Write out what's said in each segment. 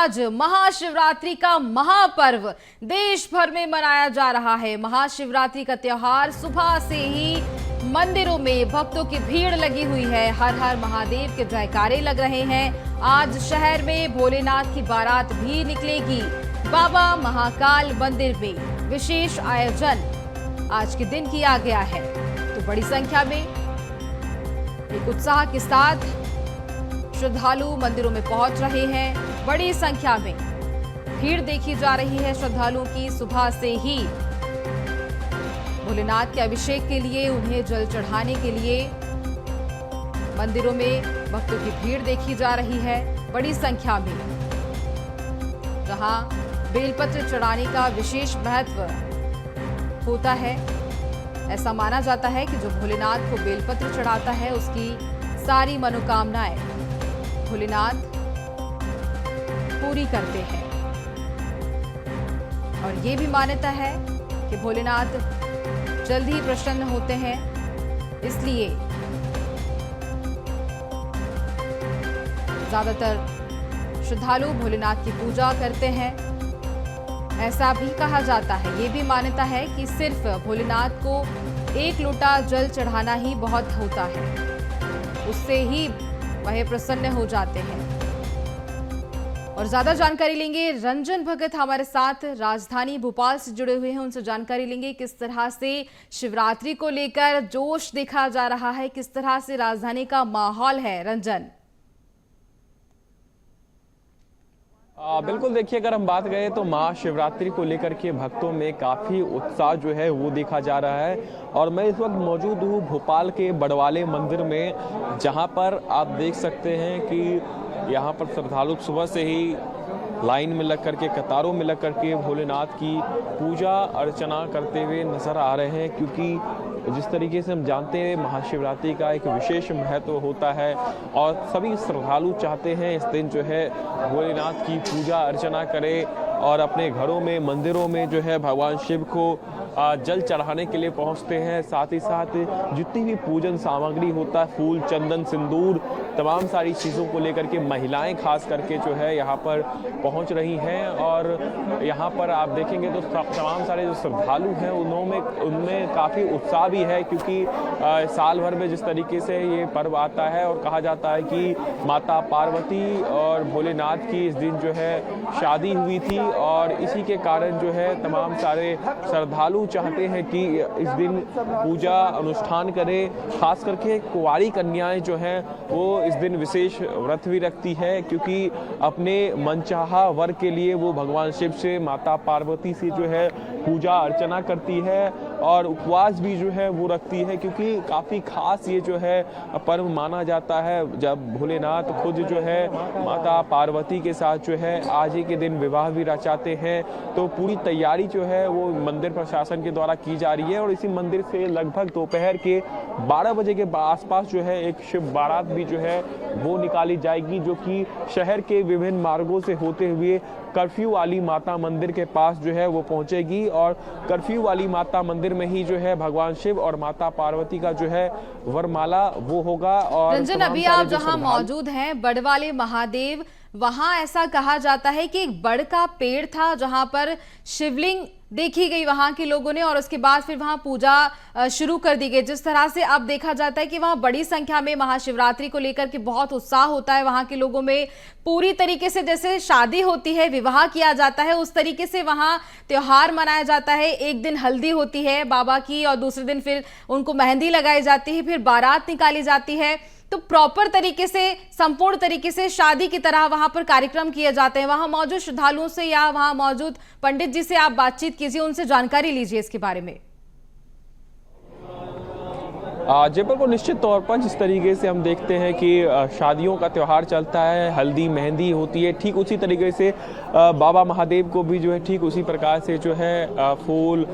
आज महाशिवरात्रि का महापर्व देश भर में मनाया जा रहा है। महाशिवरात्रि का त्योहार सुबह से ही मंदिरों में भक्तों की भीड़ लगी हुई है। हर हर महादेव के जयकारे लग रहे हैं। आज शहर में भोलेनाथ की बारात भी निकलेगी। बाबा महाकाल मंदिर में विशेष आयोजन आज के दिन किया गया है। तो बड़ी संख्या में एक उत्साह के साथ श्रद्धालु मंदिरों में पहुंच रहे हैं। बड़ी संख्या में भीड़ देखी जा रही है श्रद्धालुओं की। सुबह से ही भोलेनाथ के अभिषेक के लिए, उन्हें जल चढ़ाने के लिए मंदिरों में भक्तों की भीड़ देखी जा रही है बड़ी संख्या में। जहां बेलपत्र चढ़ाने का विशेष महत्व होता है। ऐसा माना जाता है कि जो भोलेनाथ को बेलपत्र चढ़ाता है उसकी सारी मनोकामनाएं भोलेनाथ पूरी करते हैं। और ये भी मान्यता है कि भोलेनाथ जल्द ही प्रसन्न होते हैं, इसलिए ज्यादातर श्रद्धालु भोलेनाथ की पूजा करते हैं। ऐसा भी कहा जाता है, ये भी मान्यता है कि सिर्फ भोलेनाथ को एक लोटा जल चढ़ाना ही बहुत होता है, उससे ही वह प्रसन्न हो जाते हैं। और ज्यादा जानकारी लेंगे, रंजन भगत हमारे साथ राजधानी भोपाल से जुड़े हुए हैं, उनसे जानकारी लेंगे किस तरह से शिवरात्रि को लेकर जोश देखा जा रहा है, किस तरह से राजधानी का माहौल है। रंजन। बिल्कुल, देखिए अगर हम बात करें तो महाशिवरात्रि को लेकर के भक्तों में काफ़ी उत्साह जो है वो देखा जा रहा है। और मैं इस वक्त मौजूद हूँ भोपाल के बड़वाले मंदिर में, जहाँ पर आप देख सकते हैं कि यहाँ पर श्रद्धालु सुबह से ही लाइन में लग करके, कतारों में लग करके भोलेनाथ की पूजा अर्चना करते हुए नजर आ रहे हैं। क्योंकि जिस तरीके से हम जानते हैं महाशिवरात्रि का एक विशेष महत्व होता है और सभी श्रद्धालु चाहते हैं इस दिन जो है भोलेनाथ की पूजा अर्चना करें और अपने घरों में, मंदिरों में जो है भगवान शिव को जल चढ़ाने के लिए पहुंचते हैं। साथ ही साथ जितनी भी पूजन सामग्री होता है, फूल, चंदन, सिंदूर, तमाम सारी चीज़ों को लेकर के महिलाएं खास करके जो है यहाँ पर पहुंच रही हैं। और यहाँ पर आप देखेंगे तो तमाम सारे जो श्रद्धालु हैं उनमें काफ़ी उत्साह भी है। क्योंकि साल भर में जिस तरीके से ये पर्व आता है और कहा जाता है कि माता पार्वती और भोलेनाथ की इस दिन जो है शादी हुई थी, और इसी के कारण जो है तमाम सारे श्रद्धालु चाहते हैं कि इस दिन पूजा अनुष्ठान करें। खास करके कुंवारी कन्याएं जो हैं वो इस दिन विशेष व्रत भी रखती है, क्योंकि अपने मनचाहा वर के लिए वो भगवान शिव से, माता पार्वती से जो है पूजा अर्चना करती है और उपवास भी जो है वो रखती है। क्योंकि काफ़ी खास ये जो है पर्व माना जाता है, जब भोलेनाथ खुद जो है माता पार्वती के साथ जो है आज ही के दिन विवाह भी रचाते हैं। तो पूरी तैयारी जो है वो मंदिर प्रशासन के द्वारा की जा रही है। और इसी मंदिर से लगभग दोपहर के 12 बजे के आसपास जो है एक शिव बारात भी जो है वो निकाली जाएगी, जो कि शहर के विभिन्न मार्गों से होते हुए कर्फ्यू वाली माता मंदिर के पास जो है वो पहुंचेगी। और कर्फ्यू वाली माता मंदिर में ही जो है भगवान शिव और माता पार्वती का जो है वरमाला वो होगा। और रंजन, अभी आप जहां मौजूद हैं बड़वाले महादेव, वहां ऐसा कहा जाता है कि एक बड़ का पेड़ था जहां पर शिवलिंग देखी गई वहां के लोगों ने, और उसके बाद फिर वहां पूजा शुरू कर दी गई। जिस तरह से अब देखा जाता है कि वहां बड़ी संख्या में महाशिवरात्रि को लेकर के बहुत उत्साह होता है वहां के लोगों में। पूरी तरीके से जैसे शादी होती है, विवाह किया जाता है, उस तरीके से वहां त्योहार मनाया जाता है। एक दिन हल्दी होती है बाबा की और दूसरे दिन फिर उनको मेहंदी लगाई जाती है, फिर बारात निकाली जाती है। तो प्रॉपर तरीके से, संपूर्ण तरीके से शादी की तरह वहां पर कार्यक्रम किए जाते हैं। वहां मौजूद श्रद्धालुओं से या वहां मौजूद पंडित जी से आप बातचीत कीजिए, उनसे जानकारी लीजिए इसके बारे में। जयपुर को निश्चित तौर पर जिस तरीके से हम देखते हैं कि शादियों का त्यौहार चलता है, हल्दी मेहंदी होती है, ठीक उसी तरीके से बाबा महादेव को भी जो है ठीक उसी प्रकार से जो है फूल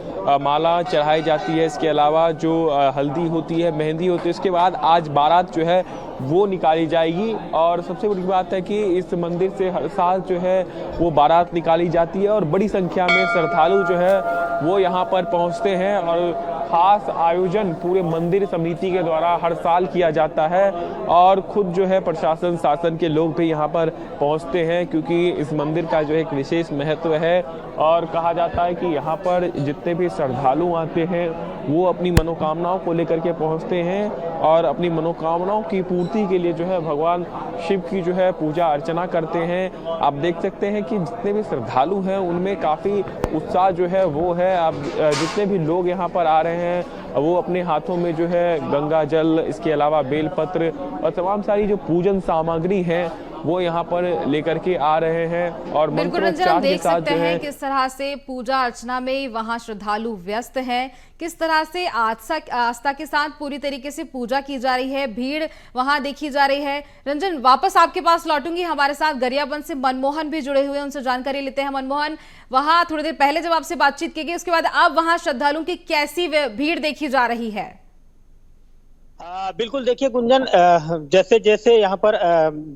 माला चढ़ाई जाती है। इसके अलावा जो हल्दी होती है, मेहंदी होती है, इसके बाद आज बारात जो है वो निकाली जाएगी। और सबसे बड़ी बात है कि इस मंदिर से हर साल जो है वो बारात निकाली जाती है और बड़ी संख्या में श्रद्धालु जो है वो यहाँ पर पहुँचते हैं। और खास आयोजन पूरे मंदिर समिति के द्वारा हर साल किया जाता है और खुद जो है प्रशासन शासन के लोग भी यहाँ पर पहुँचते हैं, क्योंकि इस मंदिर का जो एक विशेष महत्व है और कहा जाता है कि यहाँ पर जितने भी श्रद्धालु आते हैं वो अपनी मनोकामनाओं को लेकर के पहुँचते हैं और अपनी मनोकामनाओं की पूर्ति के लिए जो है भगवान शिव की जो है पूजा अर्चना करते हैं। आप देख सकते हैं कि जितने भी श्रद्धालु हैं उनमें काफ़ी उत्साह जो है वो है। आप जितने भी लोग यहाँ पर आ रहे हैं वो अपने हाथों में जो है गंगा जल, इसके अलावा बेलपत्र और तमाम सारी जो पूजन सामग्री है वो यहाँ पर लेकर के आ रहे हैं और मंत्रोच्चार के साथ जो है किस तरह से पूजा अर्चना में वहां श्रद्धालु व्यस्त हैं, किस तरह से आस्था के साथ पूरी तरीके से पूजा की जा रही है, भीड़ वहां देखी जा रही है। रंजन, वापस आपके पास लौटूंगी, हमारे साथ गरियाबंद से मनमोहन भी जुड़े हुए हैं, उनसे जानकारी लेते हैं। मनमोहन, वहां थोड़ी देर पहले जब आपसे बातचीत की गई उसके बाद अब वहां श्रद्धालुओं की कैसी भीड़ देखी जा रही है? बिल्कुल, देखिए गुंजन, जैसे जैसे यहाँ पर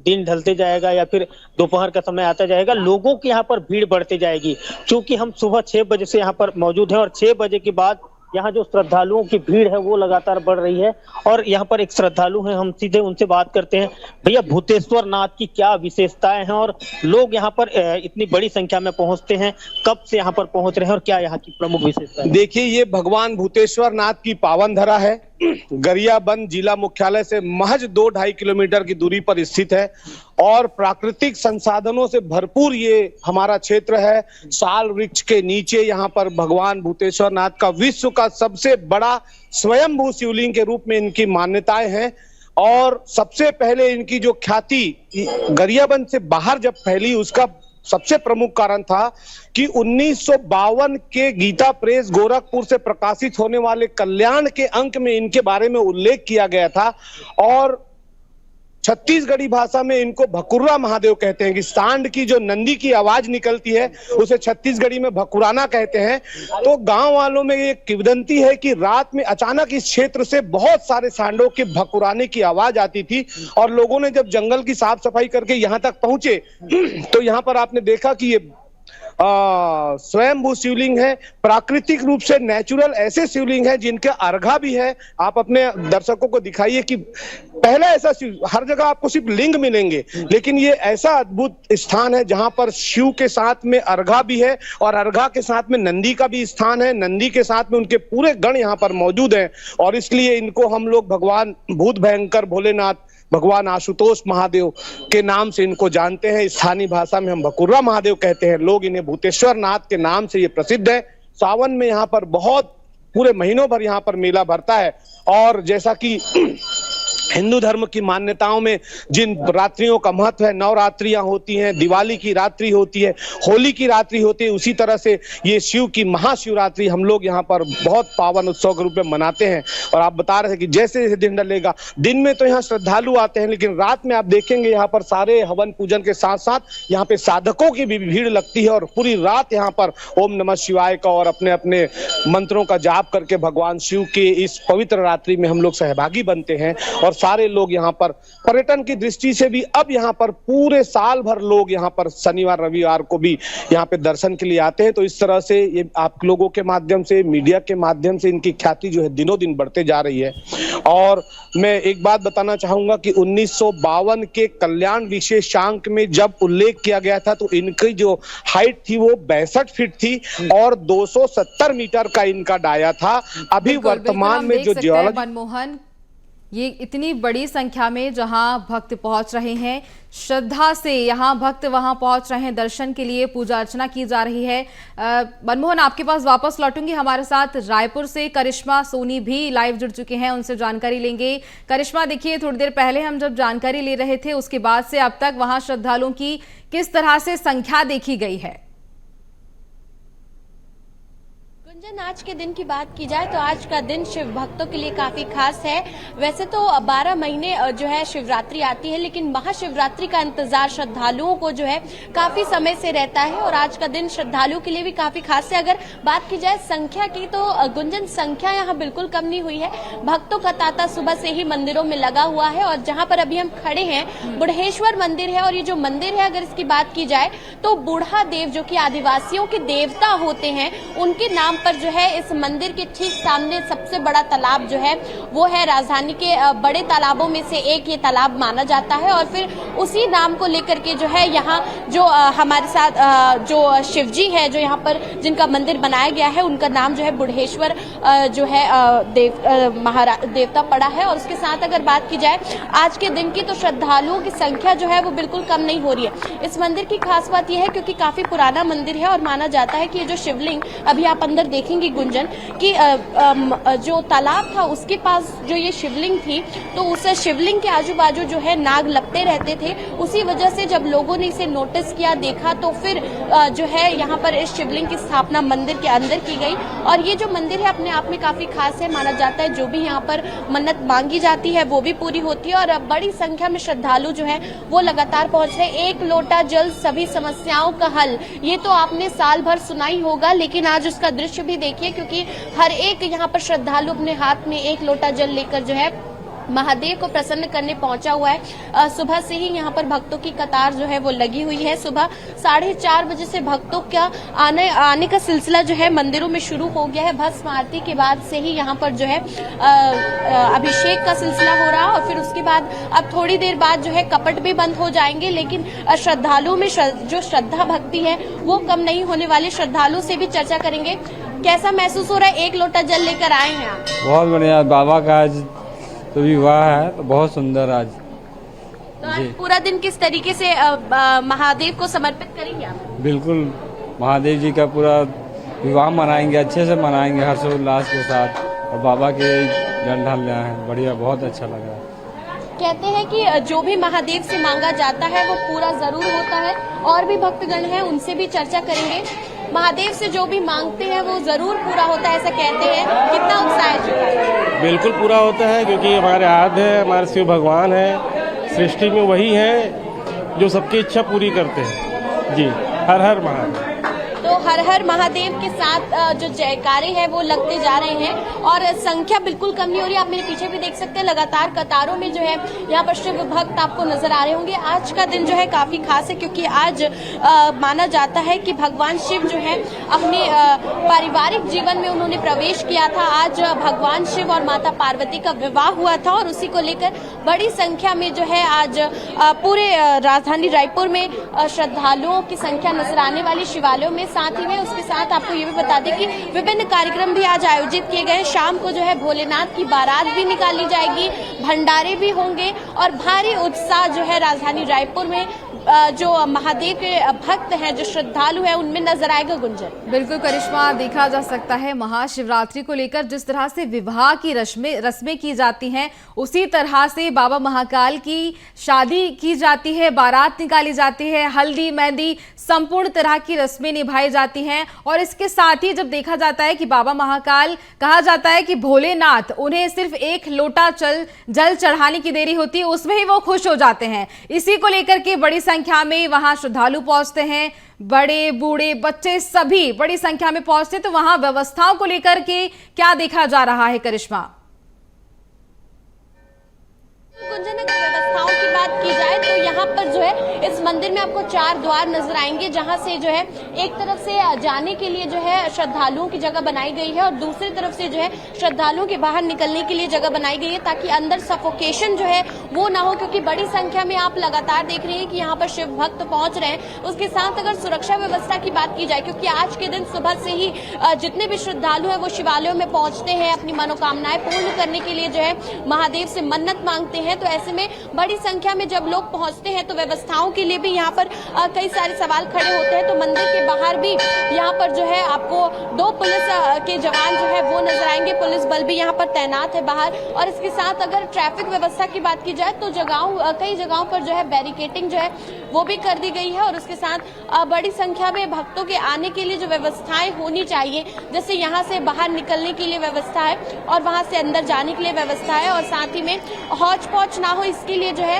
दिन ढलते जाएगा या फिर दोपहर का समय आता जाएगा, लोगों की यहाँ पर भीड़ बढ़ती जाएगी। क्योंकि हम सुबह 6 बजे से यहाँ पर मौजूद हैं और 6 बजे के बाद यहाँ जो श्रद्धालुओं की भीड़ है वो लगातार बढ़ रही है। और यहाँ पर एक श्रद्धालु हैं, हम सीधे उनसे बात करते हैं। भैया, भूतेश्वर नाथ की क्या विशेषताएं हैं और लोग यहाँ पर इतनी बड़ी संख्या में पहुंचते हैं, कब से यहाँ पर पहुंच रहे हैं और क्या यहाँ की प्रमुख विशेषता है? देखिए, ये भगवान भूतेश्वर नाथ की पावन धरा है। गरियाबंद जिला मुख्यालय से महज 2-2.5 किलोमीटर की दूरी पर स्थित है और प्राकृतिक संसाधनों से भरपूर ये हमारा क्षेत्र है। साल वृक्ष के नीचे यहाँ पर भगवान भूतेश्वर नाथ का विश्व का सबसे बड़ा स्वयंभू शिवलिंग के रूप में इनकी मान्यताएं हैं। और सबसे पहले इनकी जो ख्याति गरियाबंद से बाहर जब फैली, उसका सबसे प्रमुख कारण था कि 1952 के गीता प्रेस गोरखपुर से प्रकाशित होने वाले कल्याण के अंक में इनके बारे में उल्लेख किया गया था। और छत्तीसगढ़ी भाषा में इनको भकुर्रा महादेव कहते हैं कि सांड की जो नंदी की आवाज निकलती है उसे छत्तीसगढ़ी में भकुराना कहते हैं। तो गांव वालों में ये किंवदंती है कि रात में अचानक इस क्षेत्र से बहुत सारे सांडों के भकुराने की आवाज आती थी और लोगों ने जब जंगल की साफ सफाई करके यहाँ तक पहुंचे तो यहाँ पर आपने देखा कि ये स्वयंभू शिवलिंग है, प्राकृतिक रूप से नेचुरल ऐसे शिवलिंग है जिनके अर्घा भी है। आप अपने दर्शकों को दिखाइए कि पहला ऐसा हर जगह आपको सिर्फ लिंग मिलेंगे, लेकिन ये ऐसा अद्भुत स्थान है जहां पर शिव के साथ में अर्घा भी है और अर्घा के साथ में नंदी का भी स्थान है। नंदी के साथ में उनके पूरे गण यहाँ पर मौजूद हैं और इसलिए इनको हम लोग भगवान भूत भयंकर भोलेनाथ, भगवान आशुतोष महादेव के नाम से इनको जानते हैं। स्थानीय भाषा में हम भकुर्रा महादेव कहते हैं। लोग इन्हें भूतेश्वर नाथ के नाम से ये प्रसिद्ध है। सावन में यहाँ पर बहुत पूरे महीनों भर यहाँ पर मेला भरता है और जैसा कि हिंदू धर्म की मान्यताओं में जिन रात्रियों का महत्व है, नवरात्रियां होती हैं, दिवाली की रात्रि होती है, होली की रात्रि होती है, उसी तरह से ये शिव की महाशिवरात्रि हम लोग यहाँ पर बहुत पावन उत्सव के रूप में मनाते हैं। और आप बता रहे थे कि जैसे जैसे दिन ढलेगा, दिन में तो यहाँ श्रद्धालु आते हैं लेकिन रात में आप देखेंगे यहाँ पर सारे हवन पूजन के साथ साथ यहाँ पे साधकों की भी भीड़ लगती है और पूरी रात यहाँ पर ओम नमः शिवाय का और अपने अपने मंत्रों का जाप करके भगवान शिव के इस पवित्र रात्रि में हम लोग सहभागी बनते हैं। और सारे लोग यहाँ पर पर्यटन की दृष्टि से भी अब यहाँ पर पूरे साल भर लोग यहाँ पर शनिवार रविवार को भी यहाँ पे दर्शन के लिए आते हैं। तो इस तरह से ये आप लोगों के माध्यम से, मीडिया के माध्यम से इनकी ख्याति जो है दिनों दिन बढ़ते जा रही है। और मैं एक बात बताना चाहूंगा कि 1952 के कल्याण विशेषांक में जब उल्लेख किया गया था तो इनकी जो हाइट थी वो 62 फीट थी और 270 मीटर का इनका डाया था। अभी वर्तमान में जो जियोलॉजी, मनमोहन, ये इतनी बड़ी संख्या में जहां भक्त पहुंच रहे हैं, श्रद्धा से यहां भक्त वहां पहुंच रहे हैं दर्शन के लिए, पूजा अर्चना की जा रही है। मनमोहन, आपके पास वापस लौटूंगी। हमारे साथ रायपुर से करिश्मा सोनी भी लाइव जुड़ चुके हैं, उनसे जानकारी लेंगे। करिश्मा, देखिए, थोड़ी देर पहले हम जब जानकारी ले रहे थे उसके बाद से अब तक वहां श्रद्धालुओं की किस तरह से संख्या देखी गई है? आज के दिन की बात की जाए तो आज का दिन शिव भक्तों के लिए काफी खास है। वैसे तो 12 महीने जो है शिवरात्रि आती है, लेकिन महाशिवरात्रि का इंतजार श्रद्धालुओं को जो है काफी समय से रहता है और आज का दिन श्रद्धालुओं के लिए भी काफी खास है। अगर बात की जाए संख्या की तो गुंजन, संख्या यहाँ बिल्कुल कम नहीं हुई है। भक्तों का तांता सुबह से ही मंदिरों में लगा हुआ है और जहाँ पर अभी हम खड़े हैं बुढ़ेश्वर मंदिर है और ये जो मंदिर है अगर इसकी बात की जाए तो बूढ़ा देव जो कि आदिवासियों के देवता होते हैं उनके नाम पर पर जो है इस मंदिर के ठीक सामने सबसे बड़ा तालाब जो है वो है राजधानी के बड़े तालाबों में से एक ये तालाब माना जाता है। और फिर उसी नाम को लेकर के जो है यहाँ जो हमारे साथ जो शिवजी है जो यहाँ पर जिनका मंदिर बनाया गया है उनका नाम जो है बुढ़ेश्वर जो है देवता पड़ा है। और उसके साथ अगर बात की जाए आज के दिन की तो श्रद्धालुओं की संख्या जो है वो बिल्कुल कम नहीं हो रही है। इस मंदिर की खास बात यह है क्योंकि काफी पुराना मंदिर है और माना जाता है कि ये जो शिवलिंग अभी आप अंदर देखेंगे गुंजन कि जो तालाब था उसके पास जो ये शिवलिंग थी तो उस शिवलिंग के आजू बाजू जो है नाग लपटे रहते थे। उसी वजह से जब लोगों ने इसे नोटिस किया देखा तो फिर जो है यहाँ पर इस शिवलिंग की स्थापना मंदिर के अंदर की गई। और ये जो मंदिर है अपने आप में काफी खास है। माना जाता है जो भी यहाँ पर मन्नत मांगी जाती है वो भी पूरी होती है और बड़ी संख्या में श्रद्धालु जो है वो लगातार पहुंच रहे। एक लोटा जल सभी समस्याओं का हल, ये तो आपने साल भर सुना ही होगा, लेकिन आज उसका दृश्य भी देखिए क्योंकि हर एक यहाँ पर श्रद्धालु अपने हाथ में एक लोटा जल लेकर जो है महादेव को प्रसन्न करने पहुंचा हुआ है। सुबह से ही यहाँ पर भक्तों की कतार जो है वो लगी हुई है। सुबह 4:30 बजे से भक्तों का आने का सिलसिला जो है मंदिरों में शुरू हो गया है। भस्म आरती के बाद से ही यहाँ पर जो है अभिषेक का सिलसिला हो रहा और फिर उसके बाद अब थोड़ी देर बाद जो है कपट भी बंद हो जाएंगे। लेकिन श्रद्धालुओं में जो श्रद्धा भक्ति है वो कम नहीं होने वाली। श्रद्धालुओं से भी चर्चा करेंगे। कैसा महसूस हो रहा है? एक लोटा जल लेकर आए हैं आप। बहुत बढ़िया, बाबा का आज तो विवाह है तो बहुत सुंदर आज। तो आज पूरा दिन किस तरीके से महादेव को समर्पित करेंगे आप? बिल्कुल, महादेव जी का पूरा विवाह मनाएंगे, अच्छे से मनाएंगे हर्षोल्लास के साथ और बाबा के जल ढालना है। बढ़िया, बहुत अच्छा लगा। कहते हैं कि जो भी महादेव से मांगा जाता है वो पूरा जरूर होता है। और भी भक्तगण हैं उनसे भी चर्चा करेंगे। महादेव से जो भी मांगते हैं वो जरूर पूरा होता है ऐसा कहते हैं। कितना उत्साह है? बिल्कुल पूरा होता है क्योंकि हमारे आराध्य है, हमारे शिव भगवान है, सृष्टि में वही है जो सबकी इच्छा पूरी करते हैं। जी, हर हर महादेव। तो हर हर महादेव के साथ जो जयकारे हैं वो लगते जा रहे हैं और संख्या बिल्कुल कम नहीं हो रही। आप मेरे पीछे भी देख सकते हैं लगातार कतारों में जो है यहाँ पर शिव भक्त आपको नजर आ रहे होंगे। आज का दिन जो है काफी खास है क्योंकि आज माना जाता है कि भगवान शिव जो है अपने पारिवारिक जीवन में उन्होंने प्रवेश किया था। आज भगवान शिव और माता पार्वती का विवाह हुआ था और उसी को लेकर बड़ी संख्या में जो है आज पूरे राजधानी रायपुर में श्रद्धालुओं की संख्या नजर आने वाली शिवालयों में। साथ ही में उसके साथ आपको ये भी बता दें कि विभिन्न कार्यक्रम भी आज आयोजित किए गए। शाम को जो है भोलेनाथ की बारात भी निकाली जाएगी, भंडारे भी होंगे और भारी उत्साह जो है राजधानी रायपुर में जो महादेव के भक्त हैं, जो श्रद्धालु हैं, उनमें नजर आएगा। गुंजन, बिल्कुल करिश्मा, देखा जा सकता है महाशिवरात्रि को लेकर जिस तरह से विवाह की रस्में की जाती हैं उसी तरह से बाबा महाकाल की शादी की जाती है, बारात निकाली जाती है, हल्दी मेहंदी संपूर्ण तरह की रस्में निभाई जाती हैं। और इसके साथ ही जब देखा जाता है कि बाबा महाकाल, कहा जाता है कि भोलेनाथ उन्हें सिर्फ एक लोटा जल चढ़ाने की देरी होती है उसमें ही वो खुश हो जाते हैं। इसी को लेकर के बड़ी संख्या में वहां श्रद्धालु पहुंचते हैं, बड़े बूढ़े बच्चे सभी बड़ी संख्या में पहुंचते। तो वहां व्यवस्थाओं को लेकर के क्या देखा जा रहा है करिश्मा? गुंजन, अगर व्यवस्थाओं की बात की जाए तो यहाँ पर जो है इस मंदिर में आपको 4 द्वार नजर आएंगे जहाँ से जो है एक तरफ से जाने के लिए जो है श्रद्धालुओं की जगह बनाई गई है और दूसरी तरफ से जो है श्रद्धालुओं के बाहर निकलने के लिए जगह बनाई गई है ताकि अंदर सफोकेशन जो है वो ना हो। क्योंकि बड़ी संख्या में आप लगातार देख रहे हैं कि यहाँ पर शिव भक्त पहुंच रहे हैं। उसके साथ अगर सुरक्षा व्यवस्था की बात की जाए, क्योंकि आज के दिन सुबह से ही जितने भी श्रद्धालु हैं वो शिवालयों में पहुंचते हैं, अपनी मनोकामनाएं पूर्ण करने के लिए जो है महादेव से मन्नत मांगते हैं। तो ऐसे में बड़ी संख्या में जब लोग पहुंचते हैं तो व्यवस्थाओं के लिए भी यहाँ पर कई सारे सवाल खड़े होते हैं। तो मंदिर के बाहर भी यहाँ पर जो है आपको 2 पुलिस के जवान जो है वो नजर आएंगे, पुलिस बल भी यहाँ पर तैनात है बाहर। और इसके साथ अगर ट्रैफिक व्यवस्था की बात की जाए तो कई जगहों पर जो है बैरिकेटिंग जो है वो भी कर दी गई है। और उसके साथ बड़ी संख्या में भक्तों के आने के लिए जो व्यवस्थाएं होनी चाहिए, जैसे यहाँ से बाहर निकलने के लिए व्यवस्था है और वहां से अंदर जाने के लिए व्यवस्था है और साथ ही में हौच पौच ना हो इसके लिए जो है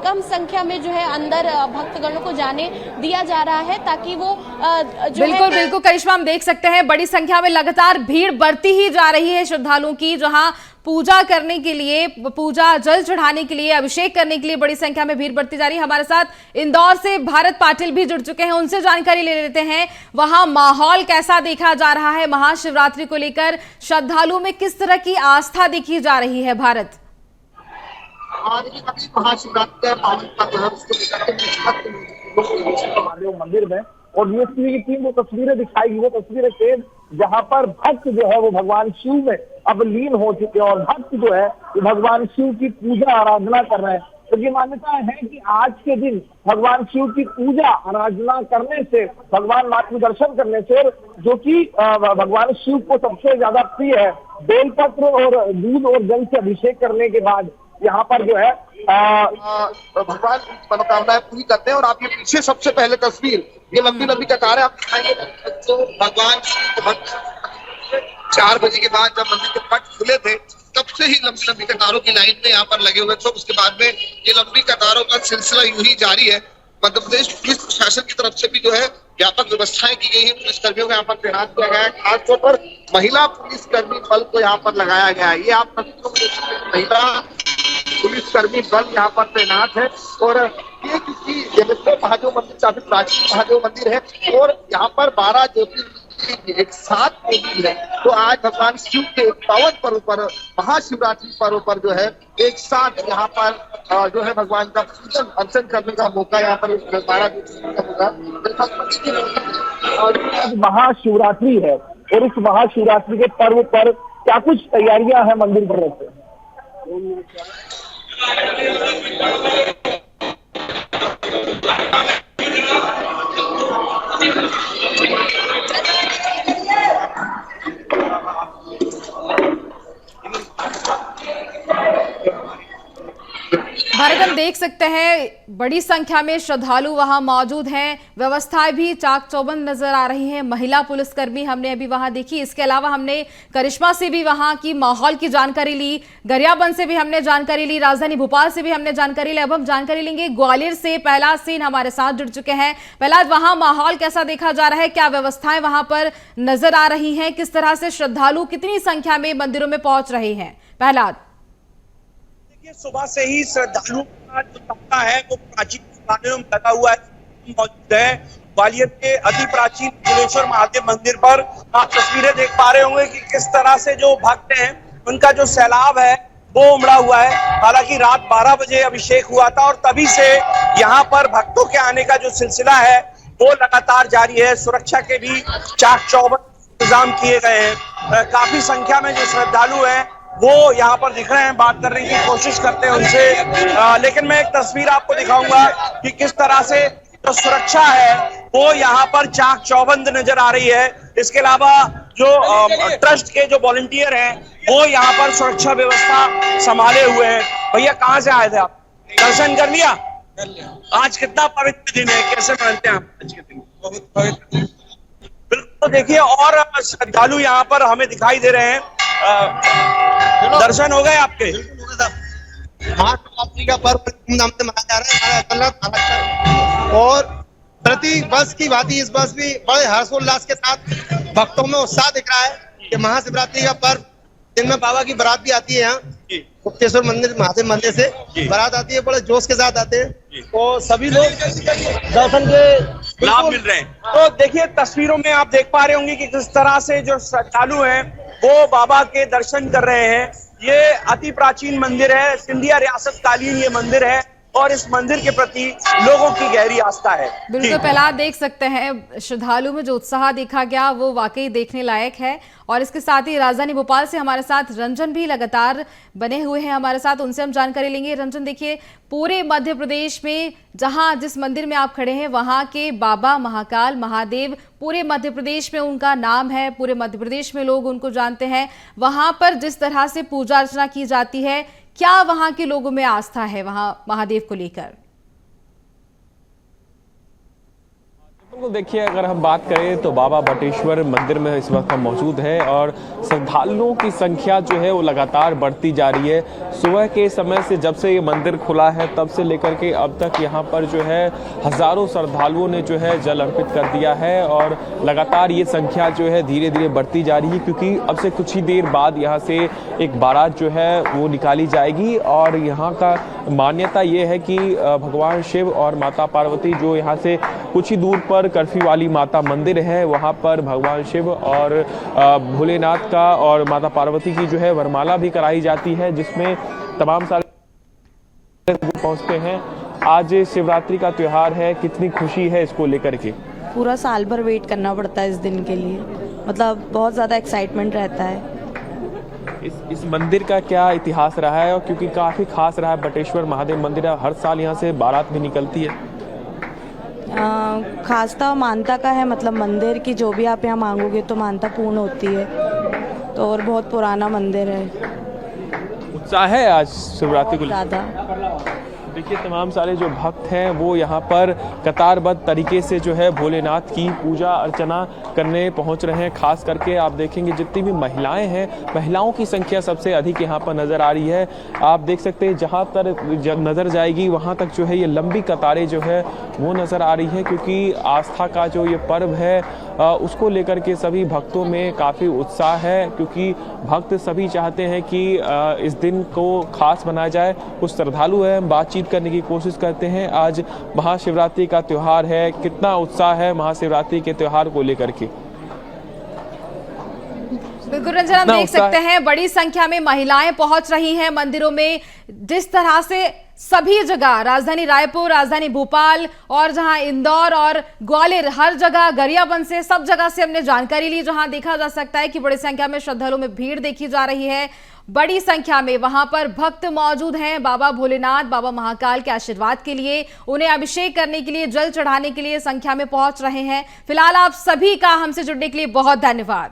कम संख्या में जो है अंदर भक्तगणों को जाने दिया जा रहा है ताकि वो बिल्कुल करिश्मा, हम देख सकते हैं बड़ी संख्या में लगातार भीड़ बढ़ती ही जा रही है श्रद्धालुओं की। जहां पूजा करने के लिए, पूजा जल चढ़ाने के लिए, अभिषेक करने के लिए बड़ी संख्या में भीड़ बढ़ती जा रही है। हमारे साथ इंदौर से भारत पाटिल भी जुड़ चुके हैं, उनसे जानकारी ले लेते हैं वहां माहौल कैसा देखा जा रहा है। महाशिवरात्रि को लेकर श्रद्धालुओं में किस तरह की आस्था देखी जा रही है। भारत, आज महाशिवरात्रि मंदिर में और डीएसपी की टीम वो तस्वीरें दिखाएगी, वो तस्वीरें थे जहां पर भक्त जो है वो भगवान शिव में अब लीन हो चुके हैं और भक्त जो है वो भगवान शिव की पूजा आराधना कर रहे हैं। तो ये मान्यता है कि आज के दिन भगवान शिव की पूजा आराधना करने से, भगवान मातृ दर्शन करने से, जो कि भगवान शिव को सबसे ज्यादा प्रिय है, बेलपत्र और दूध और जल से अभिषेक करने के बाद यहाँ पर जो है भगवान मनोकामनाएं पूरी करते हैं। और आप ये पीछे सबसे पहले तस्वीर, ये लंबी लंबी कतारें आप दिखाएंगे तो भगवान 4 बजे के बाद जब मंदिर के पट खुले थे तब से ही लंबी लंबी कतारों की लाइन में यहाँ पर लगे हुए थे। उसके बाद में ये लंबी कतारों का सिलसिला यूं ही जारी है। मध्य प्रदेश पुलिस प्रशासन की तरफ से भी जो है व्यापक व्यवस्थाएं की गई है। पुलिस कर्मियों को यहाँ पर तैनात किया गया है, खासतौर पर महिला पुलिसकर्मी बल को यहाँ पर लगाया गया है। ये आप तस्वीरों में देख सकते हैं, महिला पुलिसकर्मी बल यहाँ पर तैनात है। और ये किसी जगत महादेव मंदिर काफी प्राचीन महादेव मंदिर है और यहाँ पर 12 ज्योतिर्लिंग एक साथ मौजूद है। तो आज भगवान शिव के पावन पर्व पर, महाशिवरात्रि पर्व पर जो है एक साथ यहाँ पर जो है भगवान का पूजन अर्चन करने का मौका यहाँ पर 12 और आज महाशिवरात्रि है और इस महाशिवरात्रि के पर्व पर क्या कुछ तैयारियां हैं मंदिर पर रखते हैं? भारत, हम देख सकते हैं बड़ी संख्या में श्रद्धालु वहां मौजूद हैं, व्यवस्थाएं भी चाक चौबंद नजर आ रही हैं। महिला पुलिसकर्मी हमने अभी वहां देखी, इसके अलावा हमने करिश्मा से भी वहां की माहौल की जानकारी ली, गरियाबंद से भी हमने जानकारी ली, राजधानी भोपाल से भी हमने जानकारी ली। अब हम जानकारी लेंगे ग्वालियर से। प्रहलाद सिंह हमारे साथ जुड़ चुके हैं। प्रहलाद, वहां माहौल कैसा देखा जा रहा है, क्या व्यवस्थाएं वहां पर नजर आ रही हैं, किस तरह से श्रद्धालु कितनी संख्या में मंदिरों में पहुंच रहे हैं? प्रहलाद, सुबह से ही श्रद्धालुओं का जो तांता है वो प्राचीन मंदिरों में लगा हुआ है, मौजूद है। ग्वालियर के अति प्राचीन भुवनेश्वर महादेव मंदिर पर आप तस्वीरें देख पा रहे होंगे कि किस तरह से जो भक्त हैं उनका जो सैलाब है वो उमड़ा हुआ है। हालांकि रात 12 बजे अभिषेक हुआ था और तभी से यहाँ पर भक्तों के आने का जो सिलसिला है वो लगातार जारी है। सुरक्षा के भी चाक चौबंद इंतजाम किए गए हैं। काफी संख्या में जो श्रद्धालु हैं वो यहाँ पर दिख रहे हैं, बात करने की कोशिश करते हैं उनसे। लेकिन मैं एक तस्वीर आपको दिखाऊंगा कि किस तरह से जो सुरक्षा है वो यहाँ पर चाक चौबंद नजर आ रही है। इसके अलावा जो ट्रस्ट के जो वॉलंटियर हैं वो यहाँ पर सुरक्षा व्यवस्था संभाले हुए हैं। भैया, कहाँ से आए थे आप? दर्शन कर लिया? आज कितना पवित्र दिन है, कैसे मानते हैं आप आज के दिन? बहुत पवित्र। बिल्कुल, तो देखिए और श्रद्धालु यहाँ पर हमें दिखाई दे रहे हैं। दर्शन हो गए आपके? महाशिवरात्रि का पर्व धूमधाम से मनाया जा रहा है और प्रति वर्ष की भांति इस वर्ष भी बड़े हर्षोल्लास के साथ भक्तों में उत्साह दिख रहा है कि महाशिवरात्रि का पर्व दिन में बाबा की बारात भी आती है। यहाँ गुप्तेश्वर मंदिर महादेव मंदिर से बारात आती है, बड़े जोश के साथ आते हैं और सभी लोग दर्शन के लाभ मिल रहे हैं। तो देखिए तस्वीरों में आप देख पा रहे होंगे कि किस तरह से जो श्रद्धालु हैं वो बाबा के दर्शन कर रहे हैं। ये अति प्राचीन मंदिर है, सिंधिया रियासत कालीन ये मंदिर है और इस मंदिर के प्रति लोगों की गहरी आस्था है। बिल्कुल प्रहलाद, देख सकते हैं श्रद्धालु में जो उत्साह देखा गया वो वाकई देखने लायक है। और इसके साथ ही राजधानी भोपाल से हमारे साथ रंजन भी लगातार बने हुए हैं हमारे साथ, उनसे हम जानकारी लेंगे। रंजन, देखिए पूरे मध्य प्रदेश में जहां जिस मंदिर में आप खड़े हैं वहां के बाबा महाकाल महादेव, पूरे मध्य प्रदेश में उनका नाम है, पूरे मध्य प्रदेश में लोग उनको जानते हैं। वहां पर जिस तरह से पूजा अर्चना की जाती है, क्या वहां के लोगों में आस्था है वहां महादेव को लेकर? तो देखिए, अगर हम बात करें तो बाबा बटेश्वर मंदिर में इस वक्त हम मौजूद हैं और श्रद्धालुओं की संख्या जो है वो लगातार बढ़ती जा रही है। सुबह के समय से जब से ये मंदिर खुला है तब से लेकर के अब तक यहाँ पर जो है हजारों श्रद्धालुओं ने जो है जल अर्पित कर दिया है और लगातार ये संख्या जो है धीरे धीरे बढ़ती जा रही है, क्योंकि अब से कुछ ही देर बाद यहाँ से एक बारात जो है वो निकाली जाएगी। और यहाँ का मान्यता ये है कि भगवान शिव और माता पार्वती जो यहाँ से कुछ ही दूर पर कर्फ्यू वाली माता मंदिर है, वहाँ पर भगवान शिव और भोलेनाथ का और माता पार्वती की जो है वरमाला भी कराई जाती है, जिसमें तमाम सारे पहुँचते हैं। आज शिवरात्रि का त्योहार है, कितनी खुशी है इसको लेकर के? पूरा साल भर वेट करना पड़ता है इस दिन के लिए, मतलब बहुत ज़्यादा एक्साइटमेंट रहता है। इस मंदिर का क्या इतिहास रहा है? और क्योंकि काफ़ी खास रहा है, बटेश्वर महादेव मंदिर है, हर साल यहाँ से बारात भी निकलती है। खासता मानता का है, मतलब मंदिर की जो भी आप यहाँ मांगोगे तो मानता पूर्ण होती है, तो और बहुत पुराना मंदिर है। उत्साह है आज शिवरात्रि को ज़्यादा। देखिए, तमाम सारे जो भक्त हैं वो यहाँ पर कतारबद्ध तरीके से जो है भोलेनाथ की पूजा अर्चना करने पहुँच रहे हैं। खास करके आप देखेंगे जितनी भी महिलाएं हैं, महिलाओं की संख्या सबसे अधिक यहाँ पर नज़र आ रही है। आप देख सकते हैं जहाँ पर नज़र जाएगी वहाँ तक जो है ये लंबी कतारें जो है वो नज़र आ रही है, क्योंकि आस्था का जो ये पर्व है उसको लेकर के सभी भक्तों में काफ़ी उत्साह है, क्योंकि भक्त सभी चाहते हैं कि इस दिन को खास बनाया जाए। कुछ श्रद्धालु हैं, बातचीत करने की कोशिश करते हैं। आज महाशिवरात्रि का त्यौहार है, कितना उत्साह है महाशिवरात्रि के त्यौहार को लेकर के? बिल्कुल रंजन, हम देख सकते हैं बड़ी संख्या में महिलाएं पहुंच रही हैं मंदिरों में। जिस तरह से सभी जगह, राजधानी रायपुर, राजधानी भोपाल और जहां इंदौर और ग्वालियर, हर जगह गरियाबंद से सब जगह से हमने जानकारी ली, जहां देखा जा सकता है कि बड़ी संख्या में श्रद्धालुओं में भीड़ देखी जा रही है। बड़ी संख्या में वहां पर भक्त मौजूद हैं बाबा भोलेनाथ, बाबा महाकाल के आशीर्वाद के लिए, उन्हें अभिषेक करने के लिए, जल चढ़ाने के लिए संख्या में पहुंच रहे हैं। फिलहाल आप सभी का हमसे जुड़ने के लिए बहुत धन्यवाद।